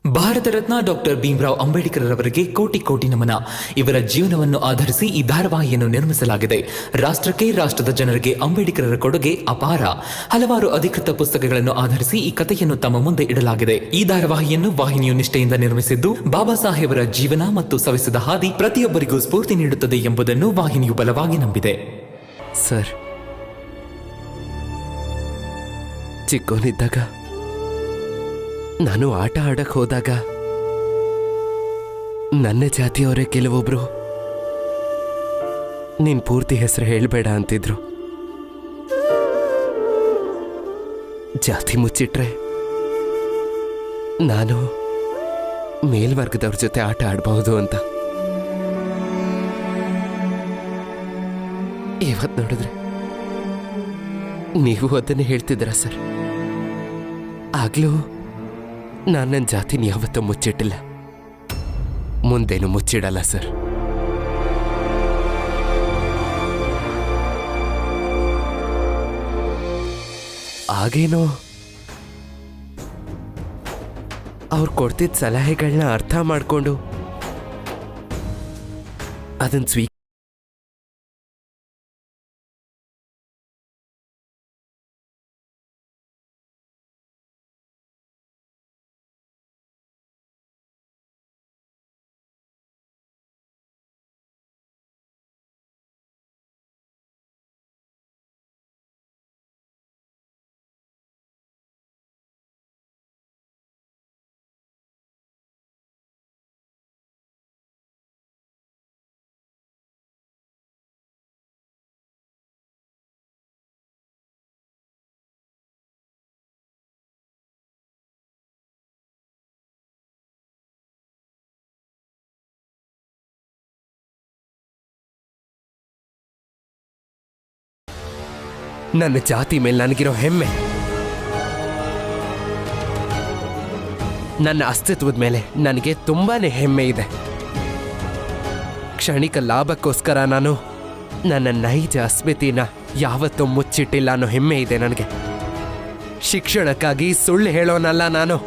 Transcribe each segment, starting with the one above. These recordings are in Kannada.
ಭಾರತ ರತ್ನ ಡಾಕ್ಟರ್ ಭೀಮರಾವ್ ಅಂಬೇಡ್ಕರ್ ಅವರಿಗೆ ಕೋಟಿ ಕೋಟಿ ನಮನ. ಇವರ ಜೀವನವನ್ನು ಆಧರಿಸಿ ಈ ಧಾರಾವಾಹಿಯನ್ನು ನಿರ್ಮಿಸಲಾಗಿದೆ. ರಾಷ್ಟ್ರಕ್ಕೆ, ರಾಷ್ಟ್ರದ ಜನರಿಗೆ ಅಂಬೇಡ್ಕರರ ಕೊಡುಗೆ ಅಪಾರ. ಹಲವಾರು ಅಧಿಕೃತ ಪುಸ್ತಕಗಳನ್ನು ಆಧರಿಸಿ ಈ ಕಥೆಯನ್ನು ತಮ್ಮ ಮುಂದೆ ಇಡಲಾಗಿದೆ. ಈ ಧಾರಾವಾಹಿಯನ್ನು ವಾಹಿನಿಯು ನಿಷ್ಠೆಯಿಂದ ನಿರ್ಮಿಸಿದ್ದು, ಬಾಬಾ ಸಾಹೇಬರ ಜೀವನ ಮತ್ತು ಸವೆಸಿದ ಹಾದಿ ಪ್ರತಿಯೊಬ್ಬರಿಗೂ ಸ್ಫೂರ್ತಿ ನೀಡುತ್ತದೆ ಎಂಬುದನ್ನು ವಾಹಿನಿಯು ಬಲವಾಗಿ ನಂಬಿದೆ. ಸರ್, ಚಿಕ್ಕವನಿದ್ದಾಗ ನಾನು ಆಟ ಆಡಕ್ ಹೋದಾಗ ನನ್ನ ಜಾತಿಯವರೇ ಕೆಲವೊಬ್ರು ನಿನ್ ಪೂರ್ತಿ ಹೆಸರು ಹೇಳ್ಬೇಡ ಅಂತಿದ್ರು. ಜಾತಿ ಮುಚ್ಚಿಟ್ರೆ ನಾನು ಮೇಲ್ವರ್ಗದವ್ರ ಜೊತೆ ಆಟ ಆಡಬಹುದು ಅಂತ. ಇವತ್ತು ನೋಡಿದ್ರೆ ನೀವು ಅದನ್ನೇ ಹೇಳ್ತಿದ್ದೀರಾ ಸರ್. ಆಗ್ಲೂ ನಾನು ನನ್ನ ಜಾತಿನ ಯಾವತ್ತೂ ಮುಚ್ಚಿಟ್ಟಿಲ್ಲ, ಮುಂದೇನು ಮುಚ್ಚಿಡಲ್ಲ ಸರ್. ಆಗೇನೋ ಅವ್ರು ಕೊಡ್ತಿದ್ದ ಸಲಹೆಗಳನ್ನ ಅರ್ಥ ಮಾಡಿಕೊಂಡು ಅದನ್ನು ನನ್ನ ಜಾತಿ ಮೇಲೆ ನನಗಿರೋ ಹೆಮ್ಮೆ, ನನ್ನ ಅಸ್ತಿತ್ವದ ಮೇಲೆ ನನಗೆ ತುಂಬಾನೇ ಹೆಮ್ಮೆ ಇದೆ. ಕ್ಷಣಿಕ ಲಾಭಕ್ಕೋಸ್ಕರ ನಾನು ನನ್ನ ನೈಜ ಅಸ್ಮಿತಿನ ಯಾವತ್ತೂ ಮುಚ್ಚಿಟ್ಟಿಲ್ಲ ಅನ್ನೋ ಹೆಮ್ಮೆ ಇದೆ ನನಗೆ. ಶಿಕ್ಷಣಕ್ಕಾಗಿ ಸುಳ್ಳು ಹೇಳೋನಲ್ಲ ನಾನು.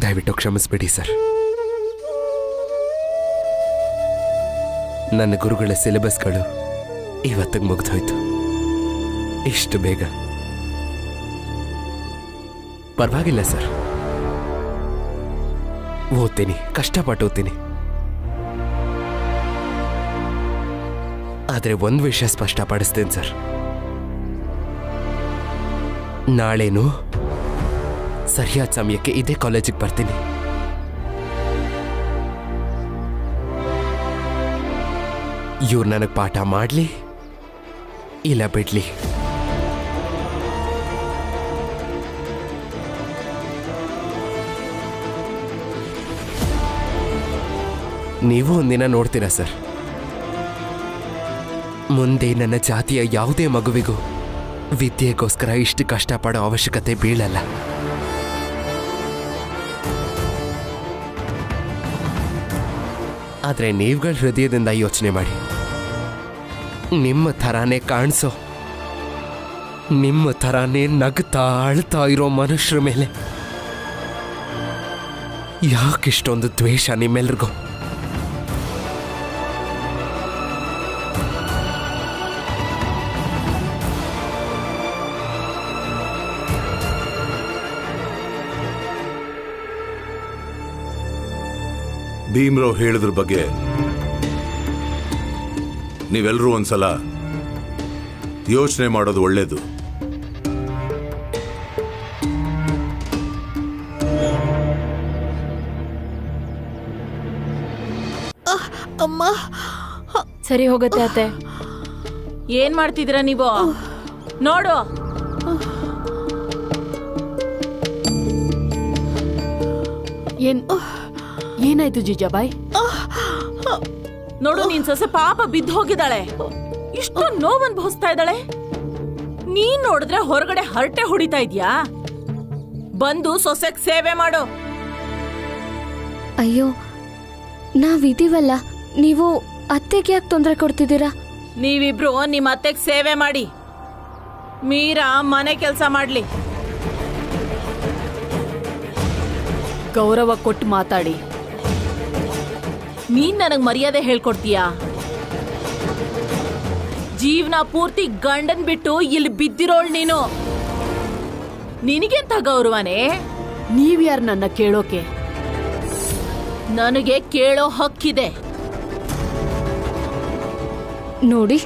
ದಯವಿಟ್ಟು ಕ್ಷಮಿಸ್ಬಿಡಿ ಸರ್. ನನ್ನ ಗುರುಗಳ ಸಿಲೆಬಸ್ಗಳು ಇವತ್ತಿಗೆ ಮುಗಿದೋಯ್ತು. ಇಷ್ಟು ಬೇಗ ಪರವಾಗಿಲ್ಲ ಸರ್, ಓದ್ತೀನಿ, ಕಷ್ಟಪಟ್ಟು ಓದ್ತೀನಿ. ಆದರೆ ಒಂದು ವಿಷಯ ಸ್ಪಷ್ಟಪಡಿಸ್ತೇನೆ ಸರ್, ನಾಳೆನೂ ಸರಿಯಾದ ಸಮಯಕ್ಕೆ ಇದೇ ಕಾಲೇಜಿಗೆ ಬರ್ತೀನಿ. ಇವ್ರು ನನಗೆ ಪಾಠ ಮಾಡಲಿ ಇಲ್ಲ ಬಿಡ್ಲಿ, ನೀವು ಒಂದಿನ ನೋಡ್ತೀರಾ ಸರ್. ಮುಂದೆ ನನ್ನ ಜಾತಿಯ ಯಾವುದೇ ಮಗುವಿಗೂ ವಿದ್ಯೆಗೋಸ್ಕರ ಇಷ್ಟು ಕಷ್ಟಪಡೋ ಅವಶ್ಯಕತೆ ಬೀಳಲ್ಲ. ಆದರೆ ನೀವುಗಳ ಹೃದಯದಿಂದ ಯೋಚನೆ ಮಾಡಿ, ನಿಮ್ಮ ಥರಾನೇ ಕಾಣಿಸೋ, ನಿಮ್ಮ ಥರಾನೇ ನಗ್ತಾ ಅಳ್ತಾ ಇರೋ ಮನುಷ್ಯರ ಮೇಲೆ ಯಾಕಿಷ್ಟೊಂದು ದ್ವೇಷ ನಿಮ್ಮೆಲ್ರಿಗೂ? ಭೀಮರಾವ್ ಹೇಳಿದ್ರ ಬಗ್ಗೆ ನೀವೆಲ್ಲರೂ ಒಂದ್ಸಲ ಯೋಚನೆ ಮಾಡೋದು ಒಳ್ಳೇದು. ಅಮ್ಮ, ಸರಿ ಹೋಗುತ್ತೆ ಅತ್ತೆ. ಏನ್ ಮಾಡ್ತಿದ್ದೀರಾ ನೀವು? ನೋಡು, ಏನಾಯ್ತು ಜೀಜಾಬಾಯ್? ನೋಡು, ನಿನ್ ಸೊಸೆ ಪಾಪ ಬಿದ್ದು ಹೋಗಿದ್ದಾಳೆ. ಇಷ್ಟು ನೋವು ಅನುಭವಿಸ್ತಾ ಇದ್ದಾಳೆ. ನೀನ್ ನೋಡಿದ್ರೆ ಹೊರಗಡೆ ಹರಟೆ ಹೊಡಿತಾ ಇದ್ಯಾ? ಬಂದು ಸೊಸೆಗ್ ಸೇವೆ ಮಾಡು. ಅಯ್ಯೋ, ನಾವಿದೀವಲ್ಲ, ನೀವು ಅತ್ತೆಗೆ ಯಾಕೆ ತೊಂದರೆ ಕೊಡ್ತಿದ್ದೀರಾ? ನೀವಿಬ್ರು ನಿಮ್ಮ ಅತ್ತೆಗೆ ಸೇವೆ ಮಾಡಿ, ಮೀರಾ ಮನೆ ಕೆಲಸ ಮಾಡ್ಲಿ. ಗೌರವ ಕೊಟ್ಟು ಮಾತಾಡಿ. ನೀನ್ ನನಗ್ ಮರ್ಯಾದೆ ಹೇಳ್ಕೊಡ್ತೀಯಾ? ಜೀವನ ಪೂರ್ತಿ ಗಂಡನ್ ಬಿಟ್ಟು ಇಲ್ಲಿ ಬಿದ್ದಿರೋಳ್ ನೀನು. ನಿನಗೆಂತ ಗೌರವನೇ? ನೀವ್ಯಾರು ನನ್ನ ಕೇಳೋಕೆ? ನನಗೆ ಕೇಳೋ ಹಕ್ಕಿದೆ. ನೋಡಿ,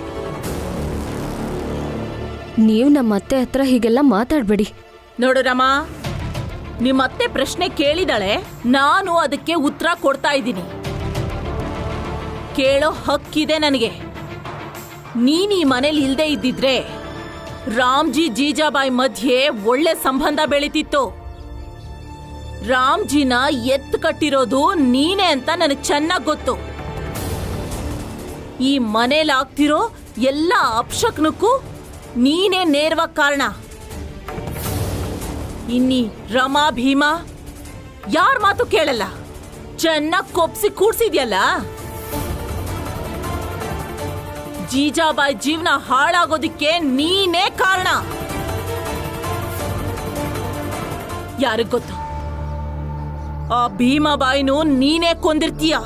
ನೀವು ನಮ್ಮ ಅತ್ತೆ ಹತ್ರ ಹೀಗೆಲ್ಲ ಮಾತಾಡ್ಬೇಡಿ. ನೋಡು ರಮ, ನಿಮ್ಮತ್ತೆ ಪ್ರಶ್ನೆ ಕೇಳಿದಾಳೆ, ನಾನು ಅದಕ್ಕೆ ಉತ್ತರ ಕೊಡ್ತಾ ಇದ್ದೀನಿ. ಕೇಳೋ ಹಕ್ಕಿದೆ ನನಗೆ. ನೀನ್ ಈ ಮನೇಲಿ ಇಲ್ದೇ ಇದ್ದಿದ್ರೆ ರಾಮ್ಜಿ ಜೀಜಾಬಾಯಿ ಮಧ್ಯೆ ಒಳ್ಳೆ ಸಂಬಂಧ ಬೆಳೀತಿತ್ತು. ರಾಮ್ಜಿನ ಎತ್ತು ಕಟ್ಟಿರೋದು ನೀನೇ ಅಂತ ನನಗೆ ಚೆನ್ನಾಗಿ ಗೊತ್ತು. ಈ ಮನೇಲಾಗ್ತಿರೋ ಎಲ್ಲ ಅಪಶಕ್ನಕ್ಕೂ ನೀನೇ ನೇರವಾಗಿ ಕಾರಣ. ಇನ್ನಿ ರಮಾ ಭೀಮಾ ಯಾರ ಮಾತು ಕೇಳಲ್ಲ, ಚೆನ್ನಾಗಿ ಕೊಪ್ಸಿ ಕೂಡ್ಸಿದ್ಯಲ್ಲ. ಜೀಜಾಬಾಯಿ ಜೀವನ ಹಾಳಾಗೋದಿಕ್ಕೆ ನೀನೇ ಕಾರಣ. ಯಾರಿಗ್ ಗೊತ್ತು, ಆ ಭೀಮಾಬಾಯಿನೂ ನೀನೇ ಕೊಂದಿರ್ತೀಯ.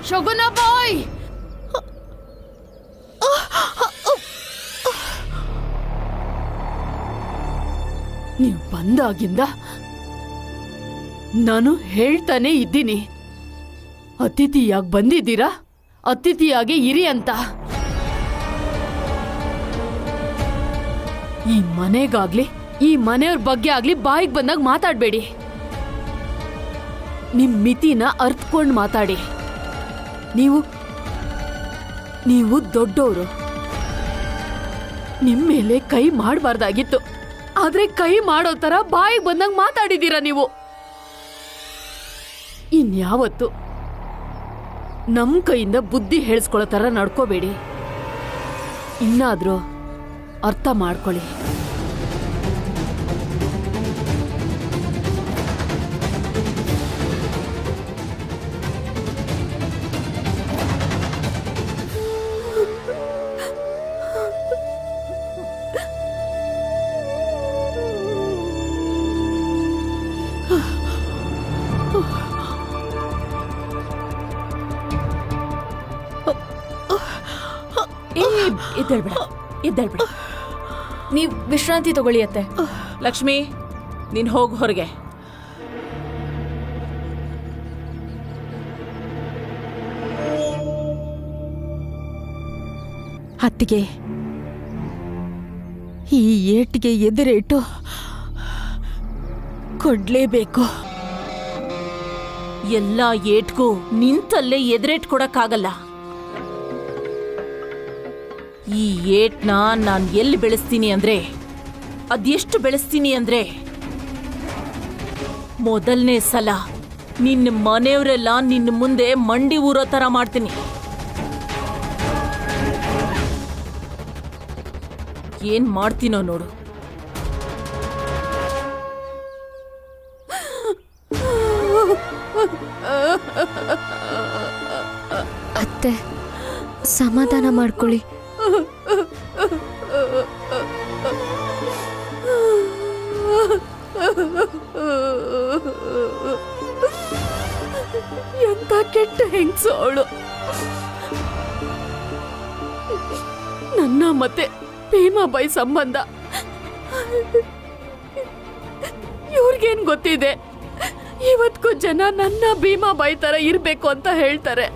ಶಗುನ ಬಾಯ್, ನೀವು ಬಂದಾಗಿಂದ ನಾನು ಹೇಳ್ತಾನೆ ಇದ್ದೀನಿ, ಅತಿಥಿಯಾಗಿ ಬಂದಿದ್ದೀರಾ, ಅತಿಥಿಯಾಗಿ ಇರಿ ಅಂತ. ಈ ಮನೆಗಾಗ್ಲಿ ಈ ಮನೆಯವ್ರ ಬಗ್ಗೆ ಆಗ್ಲಿ ಬಾಯಿಗೆ ಬಂದಾಗ ಮಾತಾಡ್ಬೇಡಿ. ನಿಮ್ ಮಿತಿನ ಅರ್ಥಕೊಂಡು ಮಾತಾಡಿ. ನೀವು ದೊಡ್ಡವರು, ನಿಮ್ ಮೇಲೆ ಕೈ ಮಾಡಬಾರ್ದಾಗಿತ್ತು, ಆದ್ರೆ ಕೈ ಮಾಡೋ ತರ ಬಾಯಿಗೆ ಬಂದಾಗ ಮಾತಾಡಿದೀರ ನೀವು. ಇನ್ಯಾವತ್ತು ನಮ್ ಕೈಯಿಂದ ಬುದ್ಧಿ ಹೇಳಿಸ್ಕೊಳ್ಳೋ ತರ ನಡ್ಕೋಬೇಡಿ. ಇನ್ನಾದ್ರೂ ಅರ್ಥ ಮಾಡ್ಕೊಳ್ಳಿ. ಎದ್ದೇಳ್ಬೇಡ. ನೀವ್ ವಿಶ್ರಾಂತಿ ತಗೊಳ್ಳಿ ಅತ್ತೆ. ಲಕ್ಷ್ಮಿ, ನೀನ್ ಹೋಗು ಹೊರಗೆ. ಅತ್ತಿಗೆ, ಈ ಏಟಿಗೆ ಎದುರೇಟು ಕೊಡ್ಲೇಬೇಕು. ಎಲ್ಲ ಏಟ್ಗೂ ನಿಂತಲ್ಲೇ ಎದುರೇಟ್ ಕೊಡಕ್ಕಾಗಲ್ಲ. ಈ ಏಟ್ನ ನಾನ್ ಎಲ್ಲಿ ಬೆಳೆಸ್ತೀನಿ ಅಂದ್ರೆ, ಅದೆಷ್ಟು ಬೆಳೆಸ್ತೀನಿ ಅಂದ್ರೆ, ಮೊದಲನೇ ಸಲ ನಿನ್ನ ಮನೆಯವರೆಲ್ಲ ನಿನ್ನ ಮುಂದೆ ಮಂಡಿ ಊರೋ ತರ ಮಾಡ್ತೀನಿ. ಏನ್ ಮಾಡ್ತೀನೋ ನೋಡು. ಅತ್ತೆ, ಸಮಾಧಾನ ಮಾಡ್ಕೊಳ್ಳಿ. ಎಂತ ಕೆಟ್ಟ ಹೆಂಗ್ಸು ಅವಳು. ನನ್ನ ಮತ್ತೆ ಭೀಮಾಬಾಯಿ ಸಂಬಂಧ ಇವ್ರಿಗೇನ್ ಗೊತ್ತಿದೆ? ಇವತ್ಗೂ ಜನ ನನ್ನ ಭೀಮಾಬಾಯಿ ತರ ಇರ್ಬೇಕು ಅಂತ ಹೇಳ್ತಾರೆ.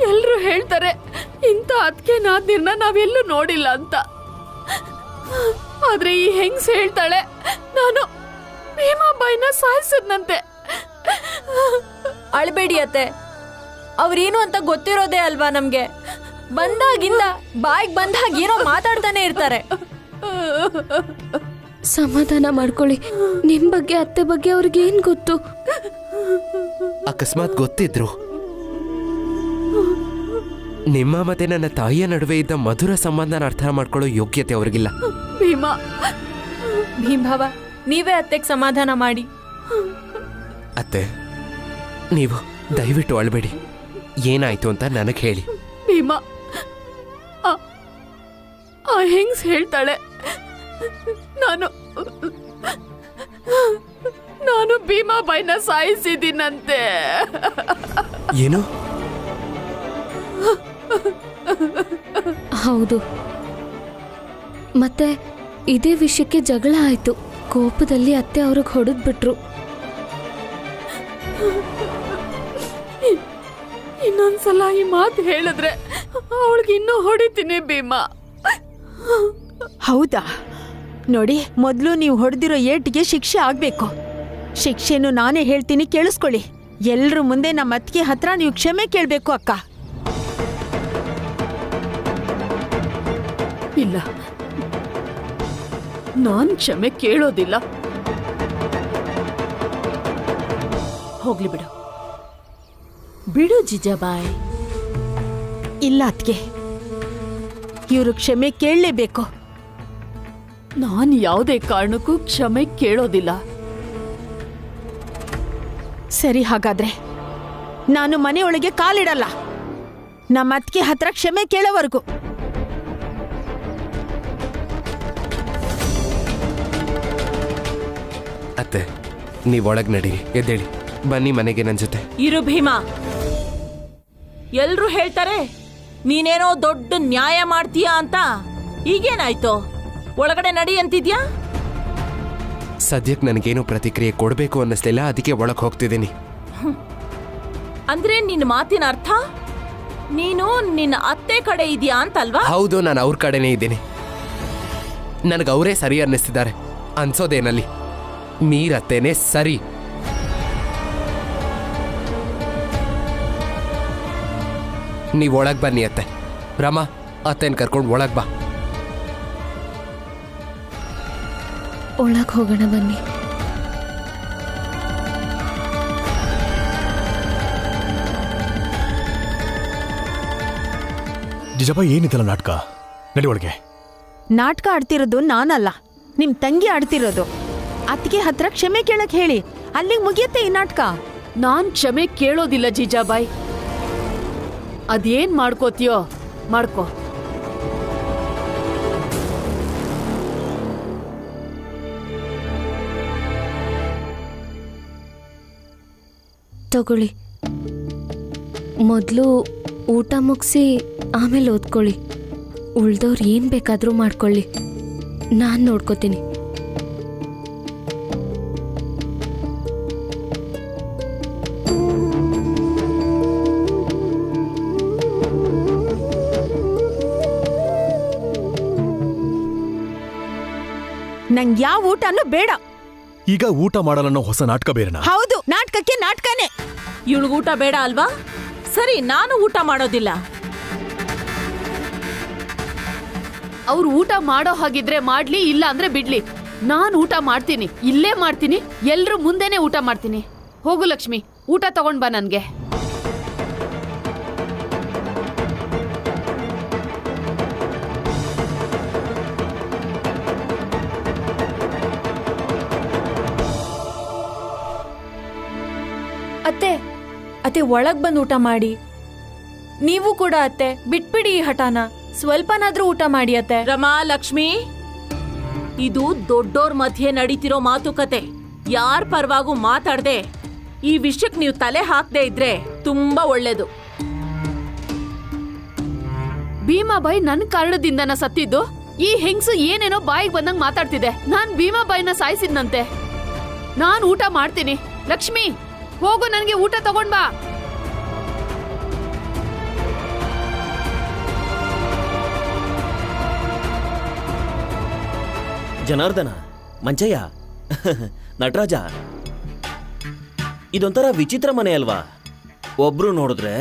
ಎಲ್ರು ಹೇಳ್ತಾರೆ ಇಂಥ ಅದಕ್ಕೆ ನಾದಿರ್ನ ನಾವೆಲ್ಲೂ ನೋಡಿಲ್ಲ ಅಂತ. ಆದ್ರೆ ಈ ಹೆಂಗ್ಸ್ ಹೇಳ್ತಾಳೆ ನಾನು ಭೀಮಾಬಾಯಿನ ಸಾಯಿಸದ್ನಂತೆ. ಅಳ್ಬೇಡಿ ಅತ್ತೆ, ಅವ್ರೇನು ಅಂತ ಗೊತ್ತಿರೋದೇ ಅಲ್ವಾ ನಮ್ಗೆ. ಬಂದಾಗಿಂದ ಬಾಯಿಗೆ ಬಂದಾಗ ಏನೋ ಮಾತಾಡ್ತಾನೆ ಇರ್ತಾರೆ. ಸಮಾಧಾನ ಮಾಡ್ಕೊಳ್ಳಿ. ನಿಮ್ ಬಗ್ಗೆ ಅತ್ತೆ ಬಗ್ಗೆ ಅವ್ರಿಗೆ ಏನ್ ಗೊತ್ತು? ಅಕಸ್ಮಾತ್ ಗೊತ್ತಿದ್ರು ನಿಮ್ಮ ಮತ್ತೆ ನನ್ನ ತಾಯಿಯ ನಡುವೆ ಇದ್ದ ಮಧುರ ಸಂಬಂಧನ ಅರ್ಥ ಮಾಡ್ಕೊಳ್ಳೋ ಯೋಗ್ಯತೆ ಅವ್ರಿಗಿಲ್ಲ. ಭೀಮಾ, ಭೀಮ್ ಭಾವ, ನೀವೇ ಅತ್ತೆಗೆ ಸಮಾಧಾನ ಮಾಡಿ. ಅತ್ತೆ, ನೀವು ದಯವಿಟ್ಟು ಅಳಬೇಡಿ. ಏನಾಯ್ತು ಅಂತ ನನಗೆ ಹೇಳಿ. ಭೀಮಾ, ಆ ಹೆಂಗ್ಸ್ ಹೇಳ್ತಾಳೆ, ನಾನು ಭೀಮಾಬಾಯಿನ ಸಾಯಿಸಿದ್ದೀನಂತೆ. ಏನು? ಹೌದು. ಮತ್ತೆ ಇದೇ ವಿಷಯಕ್ಕೆ ಜಗಳ ಆಯ್ತು. ಕೋಪದಲ್ಲಿ ಅತ್ತೆ ಅವ್ರಿಗೆ ಹೊಡೆದ್ಬಿಟ್ರು. ಇನ್ನೊಂದ್ಸಲ ಈ ಮಾತು ಹೇಳಿದ್ರೆ ಅವಳಿಗೆ ಇನ್ನೂ ಹೊಡಿತೀನಿ ಭೀಮಾ. ಹೌದಾ? ನೋಡಿ, ಮೊದಲು ನೀವು ಹೊಡೆದಿರೋ ಏಟಿಗೆ ಶಿಕ್ಷೆ ಆಗ್ಬೇಕು. ಶಿಕ್ಷೆನು ನಾನೇ ಹೇಳ್ತೀನಿ, ಕೇಳಿಸ್ಕೊಳ್ಳಿ. ಎಲ್ರ ಮುಂದೆ ನಮ್ಮ ಅತ್ತಿಗೆ ಹತ್ರ ನೀವು ಕ್ಷಮೆ ಕೇಳಬೇಕು ಅಕ್ಕ. ಇಲ್ಲ, ನಾನ್ ಕ್ಷಮೆ ಕೇಳೋದಿಲ್ಲ. ಹೋಗ್ಲಿ ಬಿಡು ಬಿಡು ಜಿಜಾಬಾಯ್. ಇಲ್ಲ ಅತ್ತಿಗೆ, ಇವರು ಕ್ಷಮೆ ಕೇಳಲೇಬೇಕು. ನಾನ್ ಯಾವುದೇ ಕಾರಣಕ್ಕೂ ಕ್ಷಮೆ ಕೇಳೋದಿಲ್ಲ. ಸರಿ, ಹಾಗಾದ್ರೆ ನಾನು ಮನೆಯೊಳಗೆ ಕಾಲಿಡಲ್ಲ. ನಮ್ಮ ಅತ್ತಿಗೆ ಹತ್ರ ಕ್ಷಮೆ ಕೇಳೋವರೆಗೂ. ಅತ್ತೆ, ನೀವೊಳಗೆ ನಡೀರಿ. ಎದ್ದೇಳಿ, ಬನ್ನಿ ಮನೆಗೆ ನನ್ನ ಜೊತೆ. ಇರು ಭೀಮಾ, ಎಲ್ರು ಹೇಳ್ತಾರೆ ನೀನೇನೋ ದೊಡ್ಡ ನ್ಯಾಯ ಮಾಡ್ತೀಯಾ ಅಂತ. ಈಗೇನಾಯ್ತು? ಒಳಗಡೆ ನಡಿ ಅಂತಿದ್ಯಾ? ಸದ್ಯಕ್ಕೆ ನನಗೇನು ಪ್ರತಿಕ್ರಿಯೆ ಕೊಡಬೇಕು ಅನ್ನಿಸ್ಲಿಲ್ಲ, ಅದಕ್ಕೆ ಒಳಗೆ ಹೋಗ್ತಿದ್ದೀನಿ. ಅಂದ್ರೆ ನಿನ್ನ ಮಾತಿನ ಅರ್ಥ ನೀನು ನಿನ್ನ ಅತ್ತೆ ಕಡೆ ಇದೆಯಾ ಅಂತಲ್ವಾ? ಹೌದು, ನಾನು ಅವ್ರ ಕಡೆನೇ ಇದ್ದೀನಿ. ನನಗೆ ಅವರೇ ಸರಿ ಅನ್ನಿಸ್ತಿದ್ದಾರೆ. ಅನ್ಸೋದೇನಲ್ಲಿ ಮೀರತ್ತೇನೆ ಸರಿ. ನೀವು ಒಳಗೆ ಬನ್ನಿ ಅತ್ತೆ. ರಮಾ, ಅತ್ತೆನ ಕರ್ಕೊಂಡು ಒಳಗೆ ಬಾ. ಒಳಗೆ ಹೋಗೋಣ ಬನ್ನಿ. ಜಿಜಾಬ, ಏನಿದಲ್ಲ ನಾಟಕ? ನಡಿ ಒಳಗೆ. ನಾಟಕ ಆಡ್ತಿರೋದು ನಾನಲ್ಲ, ನಿಮ್ ತಂಗಿ ಆಡ್ತಿರೋದು. ಅತ್ತಿಗೆ ಹತ್ರ ಕ್ಷಮೆ ಕೇಳಕ್ ಹೇಳಿ, ಅಲ್ಲಿಗೆ ಮುಗಿಯತ್ತೆ ಈ ನಾಟಕ. ನಾನ್ ಕ್ಷಮೆ ಕೇಳೋದಿಲ್ಲ ಜೀಜಾಬಾಯ್. ಅದೇನ್ ಮಾಡ್ಕೋತೀಯೋ ಮಾಡ್ಕೋ. ತಗೊಳ್ಳಿ, ಮೊದಲು ಊಟ ಮುಗಿಸಿ ಆಮೇಲೆ ಓದ್ಕೊಳ್ಳಿ. ಉಳ್ದವ್ರು ಏನು ಬೇಕಾದರೂ ಮಾಡ್ಕೊಳ್ಳಿ, ನಾನು ನೋಡ್ಕೋತೀನಿ. ನಂಗೆ ಯಾವ ಊಟನೂ ಬೇಡ. ಈಗ ಊಟ ಮಾಡಲ್ಲ ಹೊಸ ನಾಟಕ ಬೇರೆನಾ? ಹೌದು, ನಾಟಕಕ್ಕೆ ನಾಟಕನೇ. ಇವಳಿಗೆ ಊಟ ಬೇಡ ಅಲ್ವಾ? ಸರಿ, ನಾನು ಊಟ ಮಾಡೋದಿಲ್ಲ. ಅವ್ರು ಊಟ ಮಾಡೋ ಹಾಗಿದ್ರೆ ಮಾಡ್ಲಿ, ಇಲ್ಲ ಅಂದ್ರೆ ಬಿಡ್ಲಿ. ನಾನು ಊಟ ಮಾಡ್ತೀನಿ, ಇಲ್ಲೇ ಮಾಡ್ತೀನಿ, ಎಲ್ರೂ ಮುಂದೆನೆ ಊಟ ಮಾಡ್ತೀನಿ. ಹೋಗು ಲಕ್ಷ್ಮಿ, ಊಟ ತಗೊಂಡ್ ಬಾ ನನ್ಗೆ. ಅತ್ತೆ, ಅತ್ತೆ ಒಳಗ್ ಬಂದು ಊಟ ಮಾಡಿ. ನೀವು ಕೂಡ ಅತ್ತೆ, ಬಿಟ್ಬಿಡಿ ಈ ಹಠಾನ. ಸ್ವಲ್ಪನಾದ್ರೂ ಊಟ ಮಾಡಿ ಅತ್ತೆ. ರಮಾ, ಲಕ್ಷ್ಮಿ, ಇದು ದೊಡ್ಡೋರ್ ಮಧ್ಯೆ ನಡೀತಿರೋ ಮಾತುಕತೆ. ಯಾರ್ ಪರವಾಗೂ ಮಾತಾಡ್ದೆ ಈ ವಿಷಯಕ್ಕೆ ನೀವು ತಲೆ ಹಾಕದೆ ಇದ್ರೆ ತುಂಬಾ ಒಳ್ಳೇದು. ಭೀಮಾಬಾಯಿ ನನ್ ಕಾರಣದಿಂದನ ಸತ್ತಿದ್ದು. ಈ ಹೆಂಗ್ಸು ಏನೇನೋ ಬಾಯಿಗೆ ಬಂದಂಗ್ ಮಾತಾಡ್ತಿದೆ. ನಾನ್ ಭೀಮಾಬಾಯಿನ ಸಾಯಿಸಿದ್ನಂತೆ. ನಾನ್ ಊಟ ಮಾಡ್ತೀನಿ. ಲಕ್ಷ್ಮಿ, ಹೋಗು, ನನ್ಗೆ ಊಟ ತಗೊಂಡ್ ಬಾ. ಜನಾರ್ದನ, ಮಂಚಯ್ಯ, ನಟರಾಜ, ಇದೊಂಥರ ವಿಚಿತ್ರ ಮನೆ ಅಲ್ವಾ? ಒಬ್ರು ನೋಡಿದ್ರೆ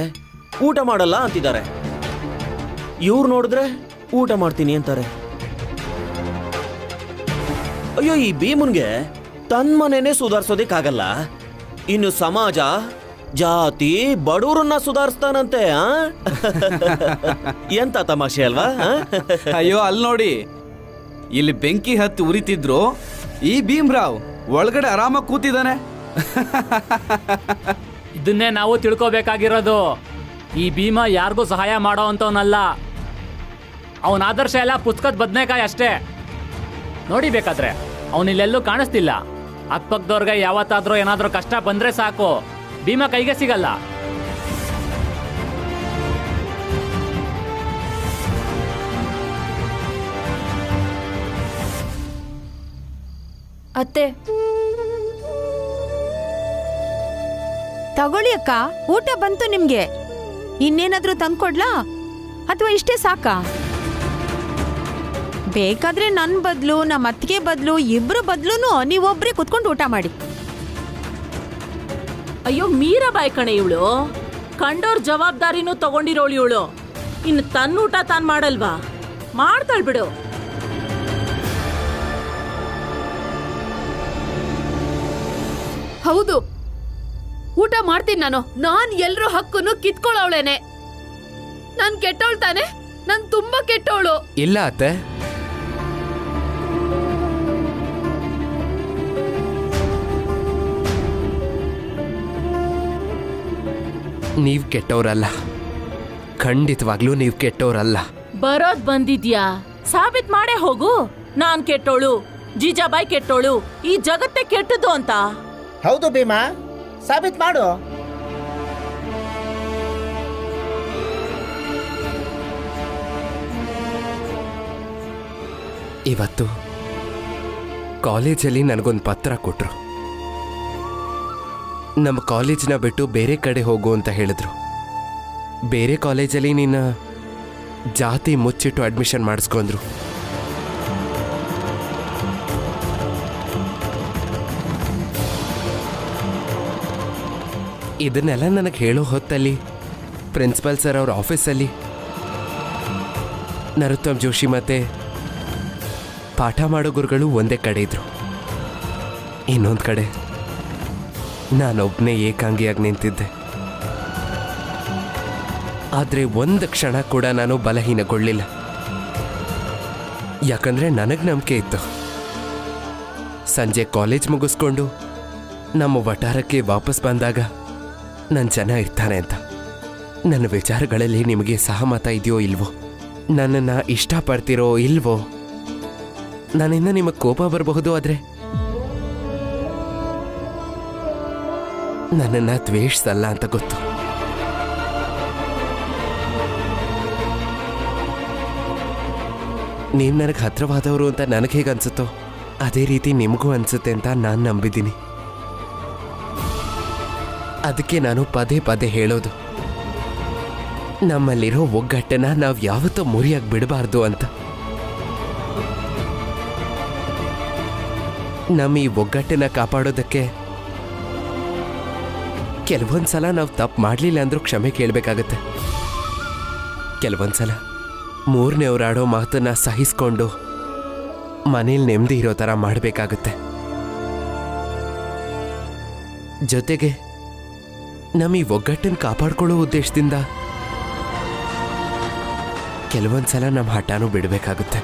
ಊಟ ಮಾಡಲ್ಲ ಅಂತಿದ್ದಾರೆ, ಇವ್ರು ನೋಡಿದ್ರೆ ಊಟ ಮಾಡ್ತೀನಿ ಅಂತಾರೆ. ಅಯ್ಯೋ, ಈ ಭೀಮನ್ಗೆ ತನ್ನ ಮನೆನೇ ಸುಧಾರಿಸೋದಿಕ್ಕಾಗಲ್ಲ, ಇನ್ನು ಸಮಾಜ, ಜಾತಿ, ಬಡವರನ್ನ ಸುಧಾರಿಸ್ತಾನಂತೆ. ಎಂತ ತಮಾಷೆ ಅಲ್ವಾ? ಅಯ್ಯೋ, ಅಲ್ಲಿ ನೋಡಿ, ಇಲ್ಲಿ ಬೆಂಕಿ ಹತ್ತಿ ಉರಿತಿದ್ರು ಈ ಭೀಮ್ರಾವ್ ಒಳಗಡೆ ಆರಾಮಾಗಿ ಕೂತಿದ್ದಾನೆ. ಇದನ್ನೇ ನಾವು ತಿಳ್ಕೋಬೇಕಾಗಿರೋದು. ಈ ಭೀಮ ಯಾರಿಗೂ ಸಹಾಯ ಮಾಡೋ ಅಂತವನಲ್ಲ. ಅವನ ಆದರ್ಶ ಎಲ್ಲ ಪುಸ್ತಕದ ಬದನೆಕಾಯಿ ಅಷ್ಟೇ. ನೋಡಿ ಬೇಕಾದ್ರೆ ಅವನಿಲ್ಲೆಲ್ಲೂ ಕಾಣಿಸ್ತಿಲ್ಲ. ಅಕ್ಕಪಕ್ಕದವ್ರಿಗೆ ಯಾವತ್ತಾದ್ರೂ ಏನಾದ್ರೂ ಕಷ್ಟ ಬಂದ್ರೆ ಸಾಕು, ಭೀಮ ಕೈಗೆ ಸಿಗಲ್ಲ. ಅತ್ತೆ, ತಗೊಳ್ಳಿ ಅಕ್ಕ, ಊಟ ಬಂತು ನಿಮ್ಗೆ. ಇನ್ನೇನಾದ್ರೂ ತಂದ್ಕೊಡ್ಲಾ ಅಥವಾ ಇಷ್ಟೇ ಸಾಕಾ? ಬೇಕಾದ್ರೆ ನನ್ ಬದ್ಲು ನಮ್ಮ ಅತ್ತಿಗೆ ಬದ್ಲು ಇಬ್ರು ಬದ್ಲೂನು ನೀವೊಬ್ರೇ ಕುತ್ಕೊಂಡು ಊಟ ಮಾಡಿ. ಅಯ್ಯೋ ಮೀರಾಬಾಯಿ ಕಣೆ ಇವಳು, ಕಂಡೋರ್ ಜವಾಬ್ದಾರಿನೂ ತಗೊಂಡಿರೋಳು ಇವಳು. ಇನ್ನು ತನ್ನ ಊಟ ತಾನ್ ಮಾಡಲ್ವಾ? ಮಾಡ್ತಾಳ್ ಬಿಡು. ಹೌದು, ಊಟ ಮಾಡ್ತೀನಿ ನಾನು. ನಾನ್ ಎಲ್ರೂ ಹಕ್ಕನ್ನು ಕಿತ್ಕೊಳ್ಳವಳೇನೆ. ನಾನ್ ಕೆಟ್ಟವಳು ತಾನೆ? ನಾನ್ ತುಂಬಾ ಕೆಟ್ಟವಳು. ಇಲ್ಲ ಅತ್ತೆ, ನೀವ್ ಕೆಟ್ಟವ್ರಲ್ಲ. ಖಂಡಿತವಾಗ್ಲೂ ನೀವ್ ಕೆಟ್ಟವ್ರಲ್ಲ. ಬರೋದ್ ಬಂದಿದ್ಯಾ, ಸಾಬೀತ್ ಮಾಡೇ ಹೋಗು. ನಾನ್ ಕೆಟ್ಟೋಳು, ಜೀಜಾಬಾಯಿ ಕೆಟ್ಟೋಳು, ಈ ಜಗತ್ತೇ ಕೆಟ್ಟದ್ದು ಅಂತ. ಹೌದು ಭೀಮಾ, ಸಾಬೀತ್ ಮಾಡು. ಇವತ್ತು ಕಾಲೇಜಲ್ಲಿ ನನಗೊಂದು ಪತ್ರ ಕೊಟ್ರು. ನಮ್ಮ ಕಾಲೇಜ್ನ ಬಿಟ್ಟು ಬೇರೆ ಕಡೆ ಹೋಗು ಅಂತ ಹೇಳಿದ್ರು. ಬೇರೆ ಕಾಲೇಜಲ್ಲಿ ನಿನ್ನ ಜಾತಿ ಮುಚ್ಚಿಟ್ಟು ಅಡ್ಮಿಷನ್ ಮಾಡಿಸ್ಕೊಂಡ್ರು. ಇದನ್ನೆಲ್ಲ ನನಗೆ ಹೇಳೋ ಹೊತ್ತಲ್ಲಿ ಪ್ರಿನ್ಸಿಪಲ್ ಸರ್ ಅವ್ರ ಆಫೀಸಲ್ಲಿ ನರೋತ್ತಮ್ ಜೋಶಿ ಮತ್ತೆ ಪಾಠ ಮಾಡೋ ಗುರುಗಳು ಒಂದೇ ಕಡೆ ಇದ್ರು. ಇನ್ನೊಂದು ಕಡೆ ನಾನೊಬ್ಬನೇ ಏಕಾಂಗಿಯಾಗಿ ನಿಂತಿದ್ದೆ. ಆದರೆ ಒಂದು ಕ್ಷಣ ಕೂಡ ನಾನು ಬಲಹೀನಗೊಳ್ಳಿಲ್ಲ. ಯಾಕಂದ್ರೆ ನನಗೆ ನಂಬಿಕೆ ಇತ್ತು, ಸಂಜೆ ಕಾಲೇಜ್ ಮುಗಿಸ್ಕೊಂಡು ನಮ್ಮ ವಠಾರಕ್ಕೆ ವಾಪಸ್ ಬಂದಾಗ ನನ್ನ ಜನ ಇರ್ತಾನೆ ಅಂತ. ನನ್ನ ವಿಚಾರಗಳಲ್ಲಿ ನಿಮಗೆ ಸಹಮತ ಇದೆಯೋ ಇಲ್ವೋ, ನನ್ನನ್ನು ಇಷ್ಟಪಡ್ತಿರೋ ಇಲ್ವೋ, ನನ್ನಿಂದ ನಿಮಗೆ ಕೋಪ ಬರಬಹುದು, ಆದರೆ ನನ್ನನ್ನು ದ್ವೇಷಿಸಲ್ಲ ಅಂತ ಗೊತ್ತು. ನೀವು ನನಗೆ ಹತ್ರವಾದವರು ಅಂತ ನನಗೆ ಹೇಗೆ ಅನ್ಸುತ್ತೋ ಅದೇ ರೀತಿ ನಿಮಗೂ ಅನ್ಸುತ್ತೆ ಅಂತ ನಾನು ನಂಬಿದ್ದೀನಿ. ಅದಕ್ಕೆ ನಾನು ಪದೇ ಪದೇ ಹೇಳೋದು, ನಮ್ಮಲ್ಲಿರೋ ಒಗ್ಗಟ್ಟನ್ನ ನಾವು ಯಾವತ್ತೂ ಮುರಿಯಾಗಿ ಬಿಡಬಾರ್ದು ಅಂತ. ನಮ್ಮ ಈ ಒಗ್ಗಟ್ಟನ್ನ ಕಾಪಾಡೋದಕ್ಕೆ ಕೆಲವೊಂದ್ಸಲ ನಾವು ತಪ್ಪು ಮಾಡಲಿಲ್ಲ ಅಂದ್ರೂ ಕ್ಷಮೆ ಕೇಳಬೇಕಾಗತ್ತೆ. ಕೆಲವೊಂದ್ಸಲ ಮೂರನೇವ್ರಾಡೋ ಮಾತನ್ನ ಸಹಿಸ್ಕೊಂಡು ಮನೇಲಿ ನೆಮ್ಮದಿ ಇರೋ ಥರ ಮಾಡಬೇಕಾಗತ್ತೆ. ಜೊತೆಗೆ ನಮ್ಮ ಈ ಒಗ್ಗಟ್ಟನ್ನು ಕಾಪಾಡ್ಕೊಳ್ಳೋ ಉದ್ದೇಶದಿಂದ ಕೆಲವೊಂದ್ಸಲ ನಮ್ಮ ಹಠನೂ ಬಿಡಬೇಕಾಗುತ್ತೆ.